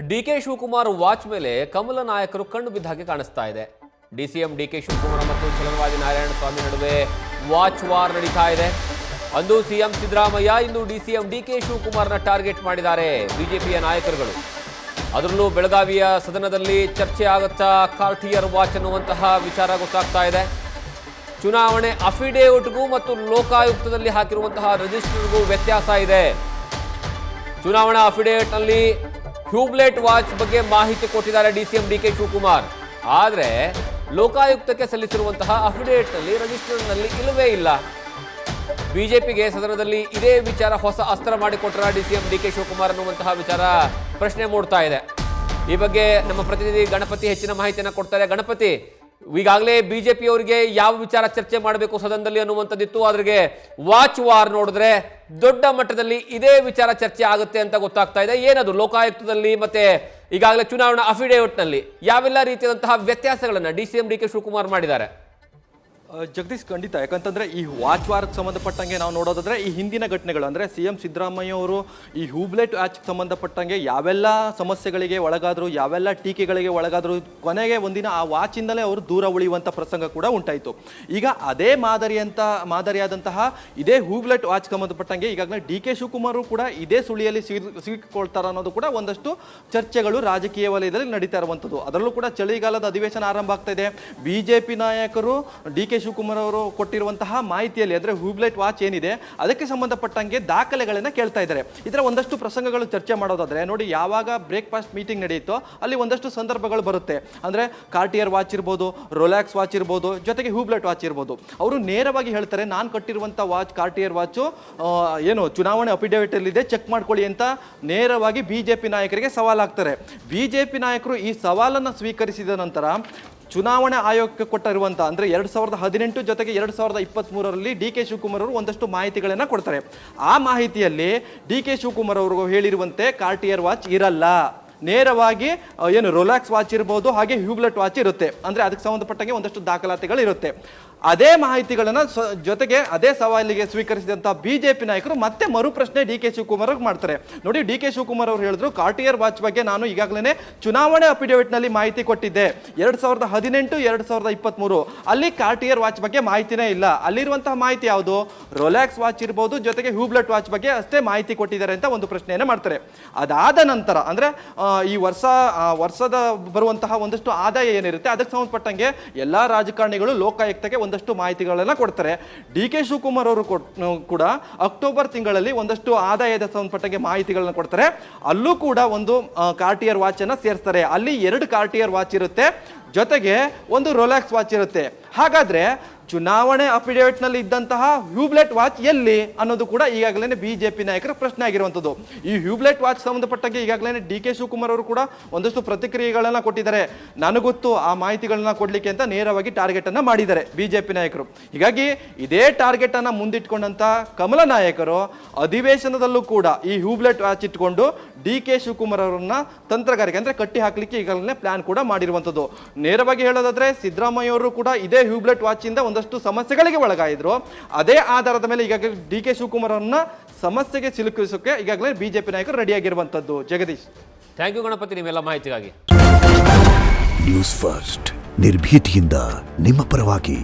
DK Shivakumar watch ಮೇಲೆ ಕಮಲ ನಾಯಕರು ಕಣ್ಣು ಬಿದ್ದ ಹಾಗೆ ಕಾಣಿಸ್ತಾ ಇದೆ. ಡಿಸಿಎಂ ಡಿಕೆ ಶಿವಕುಮಾರ್ ಮತ್ತು ಛಲವಾದಿ ನಾರಾಯಣ ಸ್ವಾಮಿ ನಡುವೆ ವಾಚ್ ವಾರ್ ನಡೀತಾ ಇದೆ. ಅಂದು ಸಿಎಂ ಸಿದ್ದರಾಮಯ್ಯ, ಇಂದು ಡಿಸಿಎಂ ಡಿಕೆ ಶಿವಕುಮಾರ್ನ ಟಾರ್ಗೆಟ್ ಮಾಡಿದ್ದಾರೆ ಬಿಜೆಪಿಯ ನಾಯಕರುಗಳು. ಅದರಲ್ಲೂ ಬೆಳಗಾವಿಯ ಸದನದಲ್ಲಿ ಚರ್ಚೆ ಆಗುತ್ತಾ ಕಾರ್ಟಿಯರ್ ವಾಚ್ ಅನ್ನುವಂತಹ ವಿಚಾರ ಗೊತ್ತಾಗ್ತಾ ಇದೆ. ಚುನಾವಣೆ ಅಫಿಡೇವಿಟ್ಗೂ ಮತ್ತು ಲೋಕಾಯುಕ್ತದಲ್ಲಿ ಹಾಕಿರುವಂತಹ ರಿಜಿಸ್ಟರ್ಗೂ ವ್ಯತ್ಯಾಸ ಇದೆ. ಚುನಾವಣಾ ಅಫಿಡೇವಿಟ್ನಲ್ಲಿ ಹ್ಯೂಬ್ಲೆಟ್ ವಾಚ್ ಬಗ್ಗೆ ಮಾಹಿತಿ ಕೊಟ್ಟಿದ್ದಾರೆ ಡಿಸಿಎಂ ಡಿಕೆ ಶಿವಕುಮಾರ್. ಆದರೆ ಲೋಕಾಯುಕ್ತಕ್ಕೆ ಸಲ್ಲಿಸಿರುವಂತಹ ಅಫಿಡೇವಿಟ್ನಲ್ಲಿ ರಿಜಿಸ್ಟರ್ನಲ್ಲಿ ಇಲ್ಲವೇ ಇಲ್ಲ. ಬಿಜೆಪಿಗೆ ಸದನದಲ್ಲಿ ಇದೇ ವಿಚಾರ ಹೊಸ ಅಸ್ತ್ರ ಮಾಡಿಕೊಟ್ಟರ ಡಿಸಿಎಂ ಡಿಕೆ ಶಿವಕುಮಾರ್ ಅನ್ನುವಂತಹ ವಿಚಾರ ಪ್ರಶ್ನೆ ಮೂಡ್ತಾ ಇದೆ. ಈ ಬಗ್ಗೆ ನಮ್ಮ ಪ್ರತಿನಿಧಿ ಗಣಪತಿ ಹೆಚ್ಚಿನ ಮಾಹಿತಿಯನ್ನು ಕೊಡ್ತಾರೆ. ಗಣಪತಿ, ಈಗಾಗಲೇ ಬಿಜೆಪಿಯವರಿಗೆ ಯಾವ ವಿಚಾರ ಚರ್ಚೆ ಮಾಡಬೇಕು ಸದನದಲ್ಲಿ ಅನ್ನುವಂಥದ್ದಿತ್ತು. ಅದ್ರಿಗೆ ವಾಚ್ ವಾರ್ ನೋಡಿದ್ರೆ ದೊಡ್ಡ ಮಟ್ಟದಲ್ಲಿ ಇದೇ ವಿಚಾರ ಚರ್ಚೆ ಆಗುತ್ತೆ ಅಂತ ಗೊತ್ತಾಗ್ತಾ ಇದೆ. ಏನದು ಲೋಕಾಯುಕ್ತದಲ್ಲಿ ಮತ್ತೆ ಈಗಾಗಲೇ ಚುನಾವಣಾ ಅಫಿಡೇವಿಟ್ನಲ್ಲಿ ಯಾವೆಲ್ಲ ರೀತಿಯಾದಂತಹ ವ್ಯತ್ಯಾಸಗಳನ್ನು ಡಿಸಿಎಂ ಡಿಕೆ ಶಿವಕುಮಾರ್ ಮಾಡಿದ್ದಾರೆ? ಜಗದೀಶ್, ಖಂಡಿತ. ಯಾಕಂತಂದ್ರೆ ಈ ವಾಚ್ ವಾರ್ಗೆ ಸಂಬಂಧಪಟ್ಟಂಗೆ ನಾವು ನೋಡೋದಾದ್ರೆ ಈ ಹಿಂದಿನ ಘಟನೆಗಳು ಅಂದ್ರೆ ಸಿಎಂ ಸಿದ್ದರಾಮಯ್ಯ ಅವರು ಈ ಹ್ಯೂಬ್ಲೆಟ್ ವಾಚ್ ಸಂಬಂಧಪಟ್ಟಂಗೆ ಯಾವೆಲ್ಲ ಸಮಸ್ಯೆಗಳಿಗೆ ಒಳಗಾದ್ರು, ಯಾವೆಲ್ಲ ಟೀಕೆಗಳಿಗೆ ಒಳಗಾದ್ರು, ಕೊನೆಗೆ ಒಂದಿನ ಆ ವಾಚಿಂದಲೇ ಅವರು ದೂರ ಉಳಿಯುವಂತ ಪ್ರಸಂಗ ಕೂಡ ಉಂಟಾಯಿತು. ಈಗ ಅದೇ ಮಾದರಿಯಾದಂತಹ ಇದೇ ಹ್ಯೂಬ್ಲೆಟ್ ವಾಚ್ ಸಂಬಂಧಪಟ್ಟಂಗೆ ಈಗಾಗಲೇ ಡಿಕೆ ಶಿವಕುಮಾರ್ ಕೂಡ ಇದೇ ಸುಳಿಯಲ್ಲಿ ಸಿಕ್ಕಿಕೊಳ್ತಾರ ಅನ್ನೋದು ಕೂಡ ಒಂದಷ್ಟು ಚರ್ಚೆಗಳು ರಾಜಕೀಯ ವಲಯದಲ್ಲಿ ನಡೀತಾ ಇರುವಂಥದ್ದು. ಅದರಲ್ಲೂ ಕೂಡ ಚಳಿಗಾಲದ ಅಧಿವೇಶನ ಆರಂಭ ಆಗ್ತಾ ಇದೆ. ಬಿಜೆಪಿ ನಾಯಕರು ಡಿಕೆ ಶಿವಕುಮಾರ್ ಅವರು ಕೊಟ್ಟಿರುವಂತಹ ಮಾಹಿತಿಯಲ್ಲಿ ಅಂದ್ರೆ ಹ್ಯೂಬ್ಲೆಟ್ ವಾಚ್ ಏನಿದೆ ಅದಕ್ಕೆ ಸಂಬಂಧಪಟ್ಟಂಗೆ ದಾಖಲೆಗಳನ್ನ ಕೇಳ್ತಾ ಇದ್ದಾರೆ. ಇದರ ಒಂದಷ್ಟು ಪ್ರಸಂಗಗಳು ಚರ್ಚೆ ಮಾಡೋದಾದ್ರೆ ನೋಡಿ, ಯಾವಾಗ ಬ್ರೇಕ್ಫಾಸ್ಟ್ ಮೀಟಿಂಗ್ ನಡೆಯುತ್ತೋ ಅಲ್ಲಿ ಒಂದಷ್ಟು ಸಂದರ್ಭಗಳು ಬರುತ್ತೆ. ಅಂದ್ರೆ ಕಾರ್ಟಿಯರ್ ವಾಚ್ ಇರ್ಬೋದು, ರೋಲ್ಯಾಕ್ಸ್ ವಾಚ್ ಇರ್ಬೋದು, ಜೊತೆಗೆ ಹ್ಯೂಬ್ಲೆಟ್ ವಾಚ್ ಇರ್ಬೋದು. ಅವರು ನೇರವಾಗಿ ಹೇಳ್ತಾರೆ, ನಾನು ಕಟ್ಟಿರುವಂತ ವಾಚ್ ಕಾರ್ಟಿಯರ್ ವಾಚು ಏನು ಚುನಾವಣೆ ಅಫಿಡೇವಿಟ್ ಅಲ್ಲಿ ಇದೆ, ಚೆಕ್ ಮಾಡ್ಕೊಳ್ಳಿ ಅಂತ ನೇರವಾಗಿ ಬಿಜೆಪಿ ನಾಯಕರಿಗೆ ಸವಾಲಾಗ್ತಾರೆ. ಬಿಜೆಪಿ ನಾಯಕರು ಈ ಸವಾಲನ್ನು ಸ್ವೀಕರಿಸಿದ ನಂತರ ಚುನಾವಣಾ ಆಯೋಗಕ್ಕೆ ಕೊಟ್ಟಿರುವಂಥ ಅಂದರೆ 2018 ಜೊತೆಗೆ 2023ರಲ್ಲಿ ಡಿ ಕೆ ಶಿವಕುಮಾರ್ ಅವರು ಒಂದಷ್ಟು ಮಾಹಿತಿಗಳನ್ನು ಕೊಡ್ತಾರೆ. ಆ ಮಾಹಿತಿಯಲ್ಲಿ ಡಿ ಕೆ ಶಿವಕುಮಾರ್ ಅವರು ಹೇಳಿರುವಂತೆ ಕಾರ್ಟಿಯರ್ ವಾಚ್ ಇರಲ್ಲ, ನೇರವಾಗಿ ಏನು ರೋಲ್ಯಾಕ್ಸ್ ವಾಚ್ ಇರ್ಬೋದು, ಹಾಗೆ ಹ್ಯೂಬ್ಲೆಟ್ ವಾಚ್ ಇರುತ್ತೆ. ಅಂದರೆ ಅದಕ್ಕೆ ಸಂಬಂಧಪಟ್ಟಂಗೆ ಒಂದಷ್ಟು ದಾಖಲಾತಿಗಳು ಇರುತ್ತೆ. ಅದೇ ಮಾಹಿತಿಗಳನ್ನು ಜೊತೆಗೆ ಅದೇ ಸವಾಲಿಗೆ ಸ್ವೀಕರಿಸಿದಂಥ ಬಿಜೆಪಿ ನಾಯಕರು ಮತ್ತೆ ಮರುಪ್ರಶ್ನೆ ಡಿ ಕೆ ಶಿವಕುಮಾರ್ ಮಾಡ್ತಾರೆ. ನೋಡಿ, ಡಿ ಕೆ ಶಿವಕುಮಾರ್ ಅವರು ಹೇಳಿದ್ರು, ಕಾರ್ಟಿಯರ್ ವಾಚ್ ಬಗ್ಗೆ ನಾನು ಈಗಾಗಲೇ ಚುನಾವಣೆ ಅಫಿಡೇವಿಟ್ನಲ್ಲಿ ಮಾಹಿತಿ ಕೊಟ್ಟಿದ್ದೆ 2018, 2023 ಅಲ್ಲಿ ಕಾರ್ಟಿಯರ್ ವಾಚ್ ಬಗ್ಗೆ ಮಾಹಿತಿನೇ ಇಲ್ಲ. ಅಲ್ಲಿರುವಂತಹ ಮಾಹಿತಿ ಯಾವುದು? ರೋಲ್ಯಾಕ್ಸ್ ವಾಚ್ ಇರ್ಬೋದು, ಜೊತೆಗೆ ಹ್ಯೂಬ್ಲೆಟ್ ವಾಚ್ ಬಗ್ಗೆ ಅಷ್ಟೇ ಮಾಹಿತಿ ಕೊಟ್ಟಿದ್ದಾರೆ ಅಂತ ಒಂದು ಪ್ರಶ್ನೆಯನ್ನು ಮಾಡ್ತಾರೆ. ಅದಾದ ನಂತರ ಅಂದರೆ ಈ ವರ್ಷದ ಬರುವಂತಹ ಒಂದಷ್ಟು ಆದಾಯ ಏನಿರುತ್ತೆ ಅದಕ್ಕೆ ಸಂಬಂಧಪಟ್ಟಂಗೆ ಎಲ್ಲ ರಾಜಕಾರಣಿಗಳು ಲೋಕಾಯುಕ್ತಕ್ಕೆ ಒಂದಷ್ಟು ಮಾಹಿತಿಗಳನ್ನ ಕೊಡ್ತಾರೆ. ಡಿ ಕೆ ಶಿವಕುಮಾರ್ ಅವರು ಕೂಡ ಅಕ್ಟೋಬರ್ ತಿಂಗಳಲ್ಲಿ ಒಂದಷ್ಟು ಆದಾಯದ ಸಂಬಂಧಪಟ್ಟಂಗೆ ಮಾಹಿತಿಗಳನ್ನ ಕೊಡ್ತಾರೆ. ಅಲ್ಲೂ ಕೂಡ ಒಂದು ಕಾರ್ಟಿಯರ್ ವಾಚ್ ಅನ್ನ ಸೇರಿಸ್ತಾರೆ. ಅಲ್ಲಿ 2 ಕಾರ್ಟಿಯರ್ ವಾಚ್ ಇರುತ್ತೆ, ಜೊತೆಗೆ ಒಂದು ರೋಲ್ಯಾಕ್ಸ್ ವಾಚ್ ಇರುತ್ತೆ. ಹಾಗಾದ್ರೆ ಚುನಾವಣೆ ಅಫಿಡೇವಿಟ್ನಲ್ಲಿ ಇದ್ದಂತಹ ಹ್ಯೂಬ್ಲೆಟ್ ವಾಚ್ ಎಲ್ಲಿ ಅನ್ನೋದು ಕೂಡ ಈಗಾಗಲೇ ಬಿಜೆಪಿ ನಾಯಕರ ಪ್ರಶ್ನೆ ಆಗಿರುವಂಥದ್ದು. ಈ ಹ್ಯೂಬ್ಲೆಟ್ ವಾಚ್ ಸಂಬಂಧಪಟ್ಟಂಗೆ ಈಗಾಗಲೇ ಡಿ ಕೆ ಶಿವಕುಮಾರ್ ಅವರು ಕೂಡ ಒಂದಷ್ಟು ಪ್ರತಿಕ್ರಿಯೆಗಳನ್ನ ಕೊಟ್ಟಿದ್ದಾರೆ. ನನಗೊತ್ತು ಆ ಮಾಹಿತಿಗಳನ್ನ ಕೊಡ್ಲಿಕ್ಕೆ ಅಂತ ನೇರವಾಗಿ ಟಾರ್ಗೆಟ್ ಅನ್ನ ಮಾಡಿದ್ದಾರೆ ಬಿಜೆಪಿ ನಾಯಕರು. ಹೀಗಾಗಿ ಇದೇ ಟಾರ್ಗೆಟ್ ಅನ್ನ ಮುಂದಿಟ್ಕೊಂಡಂತ ಕಮಲ ನಾಯಕರು ಅಧಿವೇಶನದಲ್ಲೂ ಕೂಡ ಈ ಹ್ಯೂಬ್ಲೆಟ್ ವಾಚ್ ಇಟ್ಕೊಂಡು ಡಿ ಕೆ ಶಿವಕುಮಾರ್ ಅವರನ್ನ ತಂತ್ರಗಾರಿಕೆ ಅಂದ್ರೆ ಕಟ್ಟಿ ಹಾಕ್ಲಿಕ್ಕೆ ಈಗಾಗಲೇ ಪ್ಲಾನ್ ಕೂಡ ಮಾಡಿರುವಂಥದ್ದು. ನೇರವಾಗಿ ಹೇಳೋದಾದ್ರೆ ಸಿದ್ದರಾಮಯ್ಯ ಅವರು ಕೂಡ ಇದೇ ಹ್ಯೂಬ್ಲೆಟ್ ವಾಚ್ ಇಂದ ಒಂದಷ್ಟು ಸಮಸ್ಯೆಗಳಿಗೆ ಒಳಗಾಯಿದ್ರು. ಅದೇ ಆಧಾರದ ಮೇಲೆ ಈಗಾಗಲೇ ಡಿ ಕೆ ಶಿವಕುಮಾರ್ ಅವರನ್ನ ಸಮಸ್ಯೆಗೆ ಸಿಲುಕಿಸೋಕೆ ಈಗಾಗಲೇ ಬಿಜೆಪಿ ನಾಯಕರು ರೆಡಿಯಾಗಿರುವಂತದ್ದು. ಜಗದೀಶ್, ಥ್ಯಾಂಕ್ ಯು ಗಣಪತಿ, ನಿಮ್ಮೆಲ್ಲ ಮಾಹಿತಿಗಾಗಿ. ನ್ಯೂಸ್ ಫಸ್ಟ್, ನಿರ್ಭೀತಿಯಿಂದ ನಿಮ್ಮ ಪರವಾಗಿ.